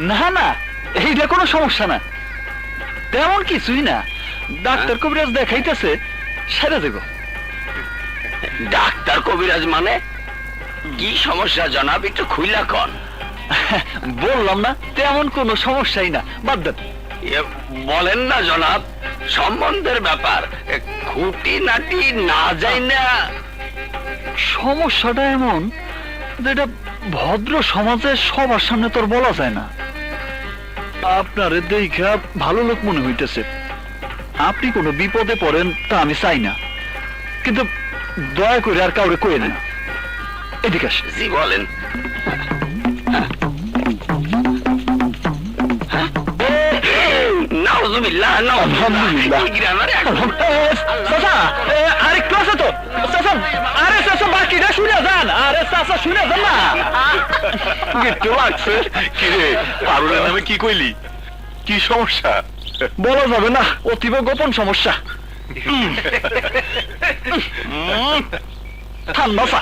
না না, এইটা কোনো সমস্যা না, তেমন কিছুই না। ডাক্তার কবিরাজ দেখাইতেছে, সেরে দেব। ডাক্তার কবিরাজ মানে কি সমস্যা জনাব, একটু খুইলা কন। বললাম না, তেমন কোনো সমস্যাই না, বাদ দেন। বলেন না জনাব, সম্বন্ধের ব্যাপার, খুঁটি নাটি না যাই না। সমস্যাটা এমন যেটা ভদ্র সমাজে সবার সামনে তোর বলা যায় না। আপনারে দেখা ভালো লোক মনে হইতেছে, আপনি কোনো বিপদে পড়েন তা আমি চাই না, কিন্তু দয়া করে আর কাউরে কইেন না। এদিকে আসে। জি বলেন। নাউজুবিল্লাহ, আলহামদুলিল্লাহ। চাচা, আরেকটু আছে তো চাচা, আরে চাচা বাকিটা শুনে যান, আরে চাচা শুনে যান না। একটু লাগছে কি রে, পারুলের নামে কি কইলি? কি সমস্যা? বলা যাবে না, অতীব গোপন সমস্যা। ঠান্ডা চা,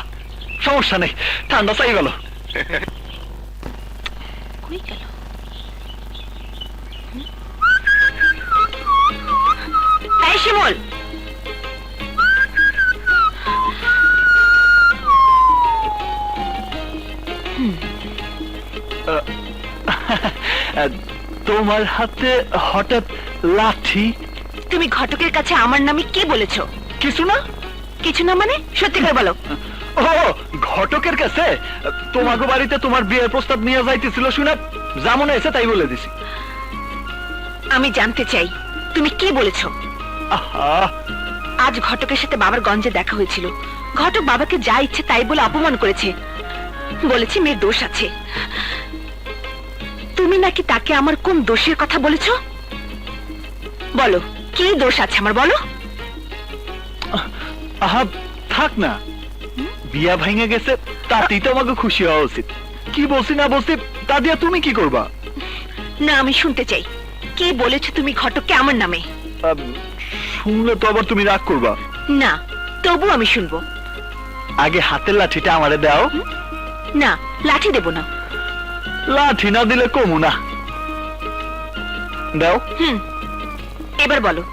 সমস্যা নেই, ঠান্ডা চাই গেল। কই গেল? এই শিমুল, তোমার হাতে হঠাৎ লাঠি? তুমি ঘটকের কাছে আমার নামে কি বলেছো? কিছু না। কিছু না মানে? সত্যি করে বলো। ও, ঘটকের কাছে তোমাকে বাড়িতে তোমার বিয়ের প্রস্তাব নিয়ে যাইতেছিল শুনে যা মনে হয়েছে তাই বলে দিছি। আমি জানতে চাই তুমি কি বলেছো। আহা, আজ ঘটকের সাথে বাবার গঞ্জে দেখা হয়েছিল। ঘটক বাবাকে যা ইচ্ছে তাই বলে অপমান করেছে, বলেছে মেয়ের দোষ আছে। তুমি নাকি তাকে আমার কোন দোষের কথা বলেছো? বলো, কি দোষ আছে আমার, বলো। আহা, থাক না, বিয়া ভাঙে গেছে, তাতেই তো আমাকে খুশি হওয়া উচিত। কি বলছি না বলছি তা দিয়া তুমি কি করবা? না, আমি শুনতে চাই কি বলেছো তুমি ঘটককে আমার নামে। শুনলে তো আবার তুমি রাগ করবা। না, তবু আমি শুনবো। আগে হাতের লাঠিটা আমারে দাও। না, লাঠি দেব না। লাঠি না দিলে কমু না, দাও। এবার বলো।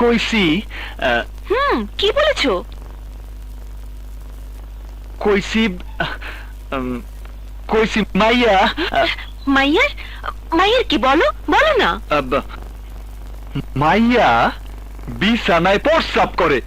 কইছি কি বলেছো? কইছি কইছি মাইয়া। মাইয়ার? মাইয়ার কি, বলো বলো না। মাইয়া বিছানায় প্রস্রাব করে।